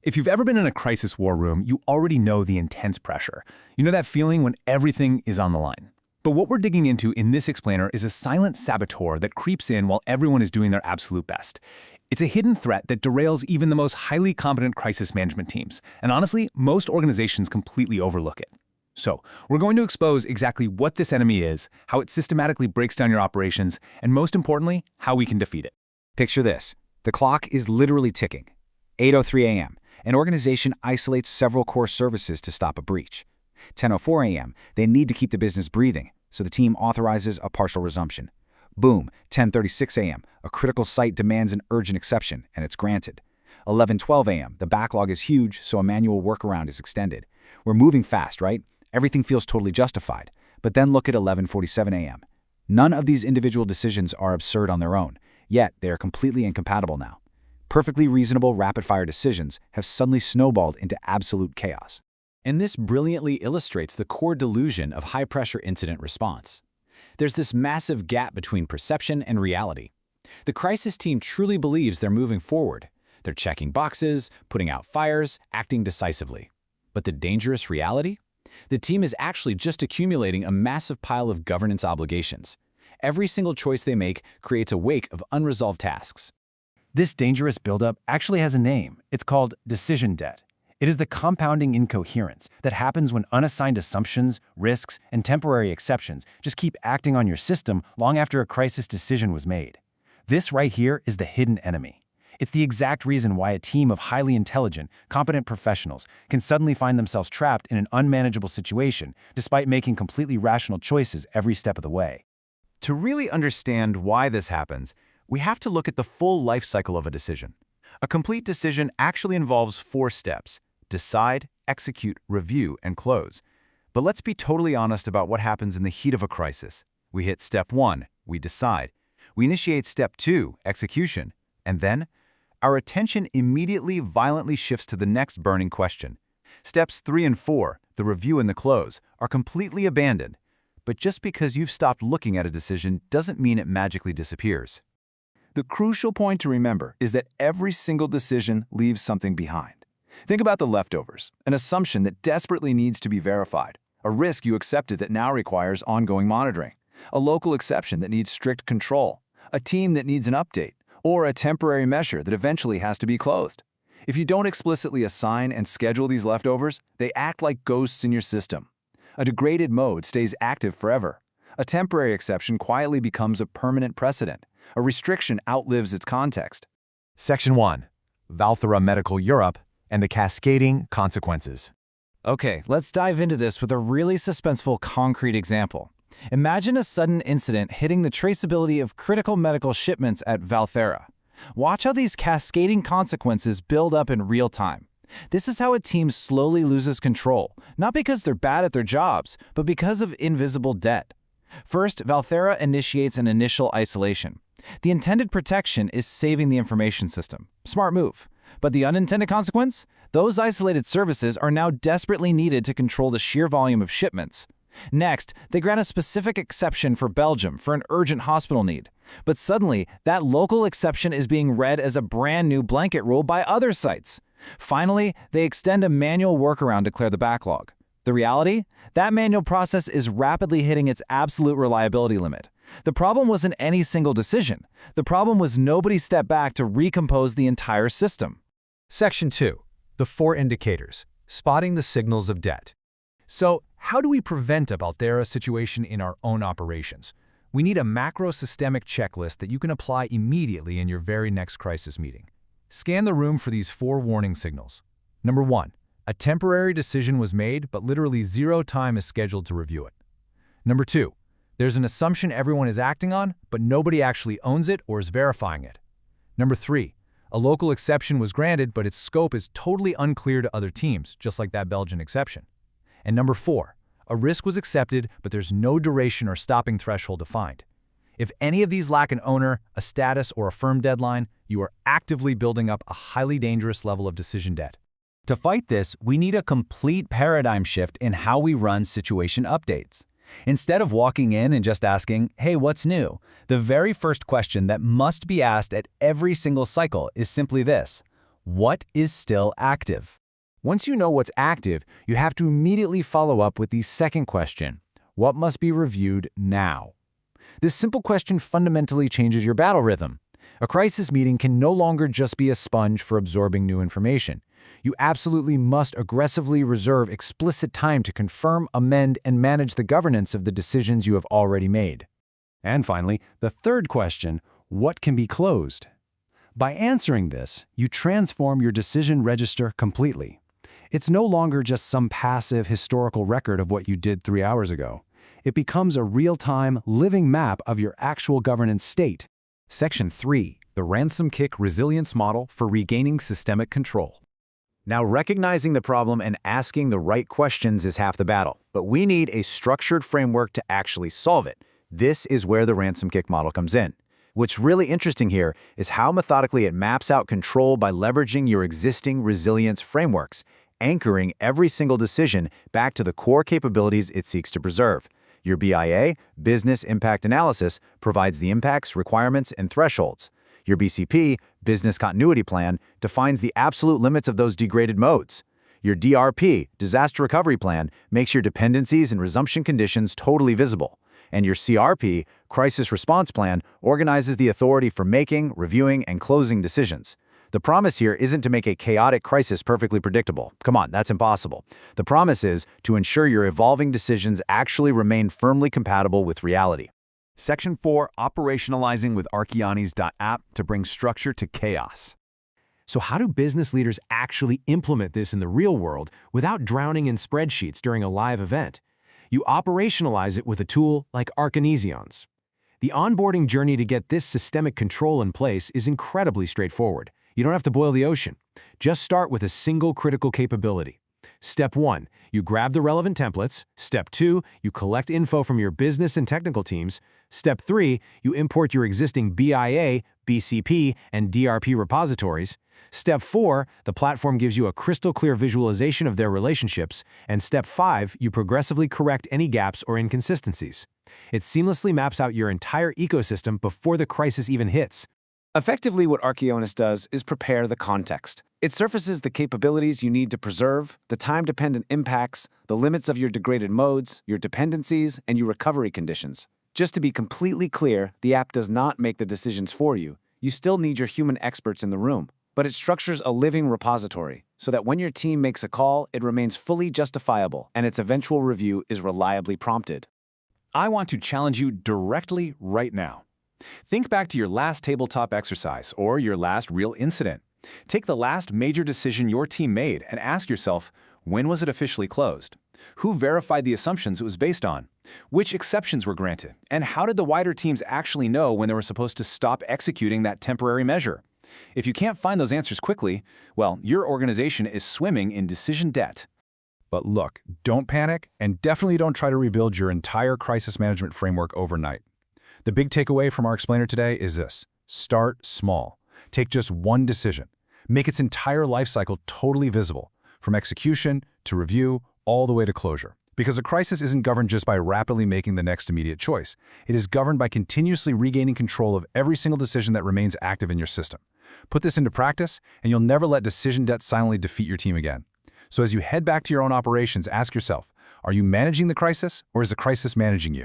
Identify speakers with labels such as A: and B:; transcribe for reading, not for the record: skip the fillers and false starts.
A: If you've ever been in a crisis war room, you already know the intense pressure. You know that feeling when everything is on the line. But what we're digging into in this explainer is a silent saboteur that creeps in while everyone is doing their absolute best. It's a hidden threat that derails even the most highly competent crisis management teams. And honestly, most organizations completely overlook it. So, we're going to expose exactly what this enemy is, how it systematically breaks down your operations, and most importantly, how we can defeat it.
B: Picture this. The clock is literally ticking. 8:03 a.m. An organization isolates several core services to stop a breach. 10:04 a.m. They need to keep the business breathing, so the team authorizes a partial resumption. Boom, 10:36 a.m. A critical site demands an urgent exception, and it's granted. 11:12 a.m. The backlog is huge, so a manual workaround is extended. We're moving fast, right? Everything feels totally justified. But then look at 11:47 a.m. None of these individual decisions are absurd on their own, yet they are completely incompatible now. Perfectly reasonable rapid-fire decisions have suddenly snowballed into absolute chaos.
C: And this brilliantly illustrates the core delusion of high-pressure incident response. There's this massive gap between perception and reality. The crisis team truly believes they're moving forward. They're checking boxes, putting out fires, acting decisively. But the dangerous reality? The team is actually just accumulating a massive pile of governance obligations. Every single choice they make creates a wake of unresolved tasks.
A: This dangerous buildup actually has a name. It's called decision debt. It is the compounding incoherence that happens when unassigned assumptions, risks, and temporary exceptions just keep acting on your system long after a crisis decision was made. This right here is the hidden enemy. It's the exact reason why a team of highly intelligent, competent professionals can suddenly find themselves trapped in an unmanageable situation despite making completely rational choices every step of the way.
C: To really understand why this happens, we have to look at the full life cycle of a decision. A complete decision actually involves 4 steps: decide, execute, review, and close. But let's be totally honest about what happens in the heat of a crisis. We hit step 1, we decide. We initiate step 2, execution. And then, our attention immediately violently shifts to the next burning question. Steps 3 and 4, the review and the close, are completely abandoned. But just because you've stopped looking at a decision doesn't mean it magically disappears.
D: The crucial point to remember is that every single decision leaves something behind. Think about the leftovers, an assumption that desperately needs to be verified, a risk you accepted that now requires ongoing monitoring, a local exception that needs strict control, a team that needs an update, or a temporary measure that eventually has to be closed. If you don't explicitly assign and schedule these leftovers, they act like ghosts in your system. A degraded mode stays active forever. A temporary exception quietly becomes a permanent precedent. A restriction outlives its context.
E: Section 1. Valthera Medical Europe and the Cascading Consequences.
C: Okay, let's dive into this with a really suspenseful concrete example. Imagine a sudden incident hitting the traceability of critical medical shipments at Valthera. Watch how these cascading consequences build up in real time. This is how a team slowly loses control, not because they're bad at their jobs, but because of invisible debt. First, Valthera initiates an initial isolation. The intended protection is saving the information system. Smart move. But the unintended consequence? Those isolated services are now desperately needed to control the sheer volume of shipments. Next, they grant a specific exception for Belgium for an urgent hospital need. But suddenly, that local exception is being read as a brand new blanket rule by other sites. Finally, they extend a manual workaround to clear the backlog. The reality? That manual process is rapidly hitting its absolute reliability limit. The problem wasn't any single decision. The problem was nobody stepped back to recompose the entire system.
E: Section 2. The 4 Indicators. Spotting the Signals of Debt. So, how do we prevent a Valthera situation in our own operations? We need a macro-systemic checklist that you can apply immediately in your very next crisis meeting. Scan the room for these 4 warning signals. Number 1. A temporary decision was made, but literally 0 time is scheduled to review it. Number 2. There's an assumption everyone is acting on, but nobody actually owns it or is verifying it. Number 3. A local exception was granted, but its scope is totally unclear to other teams, just like that Belgian exception. And number 4. A risk was accepted, but there's no duration or stopping threshold defined. If any of these lack an owner, a status, or a firm deadline, you are actively building up a highly dangerous level of decision debt.
B: To fight this, we need a complete paradigm shift in how we run situation updates. Instead of walking in and just asking, "Hey, what's new?" the very first question that must be asked at every single cycle is simply this:
C: What is still active?
A: Once you know what's active, you have to immediately follow up with the second question: what must be reviewed now? This simple question fundamentally changes your battle rhythm. A crisis meeting can no longer just be a sponge for absorbing new information. You absolutely must aggressively reserve explicit time to confirm, amend, and manage the governance of the decisions you have already made. And finally, the third question: what can be closed? By answering this, you transform your decision register completely. It's no longer just some passive historical record of what you did 3 hours ago. It becomes a real-time, living map of your actual governance state.
B: Section 3, the ransom kick resilience model for regaining systemic control. Now, recognizing the problem and asking the right questions is half the battle, but we need a structured framework to actually solve it. This is where the ransom kick model comes in. What's really interesting here is how methodically it maps out control by leveraging your existing resilience frameworks, anchoring every single decision back to the core capabilities it seeks to preserve. Your BIA, Business Impact Analysis, provides the impacts, requirements, and thresholds. Your BCP, Business Continuity Plan, defines the absolute limits of those degraded modes. Your DRP, Disaster Recovery Plan, makes your dependencies and resumption conditions totally visible. And your CRP, Crisis Response Plan, organizes the authority for making, reviewing, and closing decisions. The promise here isn't to make a chaotic crisis perfectly predictable. Come on, that's impossible. The promise is to ensure your evolving decisions actually remain firmly compatible with reality.
D: Section 4, operationalizing with Archianes.app to bring structure to chaos.
A: So how do business leaders actually implement this in the real world without drowning in spreadsheets during a live event? You operationalize it with a tool like Archianes. The onboarding journey to get this systemic control in place is incredibly straightforward. You don't have to boil the ocean. Just start with a single critical capability. Step 1, you grab the relevant templates. Step 2, you collect info from your business and technical teams. Step 3, you import your existing BIA, BCP, and DRP repositories. Step 4, the platform gives you a crystal clear visualization of their relationships. And Step 5, you progressively correct any gaps or inconsistencies. It seamlessly maps out your entire ecosystem before the crisis even hits.
D: Effectively, what Archianes does is prepare the context. It surfaces the capabilities you need to preserve, the time-dependent impacts, the limits of your degraded modes, your dependencies, and your recovery conditions. Just to be completely clear, the app does not make the decisions for you. You still need your human experts in the room. But it structures a living repository so that when your team makes a call, it remains fully justifiable and its eventual review is reliably prompted.
F: I want to challenge you directly right now. Think back to your last tabletop exercise or your last real incident. Take the last major decision your team made and ask yourself, when was it officially closed? Who verified the assumptions it was based on? Which exceptions were granted? And how did the wider teams actually know when they were supposed to stop executing that temporary measure? If you can't find those answers quickly, well, your organization is swimming in decision debt.
E: But look, don't panic, and definitely don't try to rebuild your entire crisis management framework overnight. The big takeaway from our explainer today is this: start small. Take just one decision. Make its entire life cycle totally visible, from execution to review, all the way to closure. Because a crisis isn't governed just by rapidly making the next immediate choice. It is governed by continuously regaining control of every single decision that remains active in your system. Put this into practice, and you'll never let decision debt silently defeat your team again. So as you head back to your own operations, ask yourself, are you managing the crisis, or is the crisis managing you?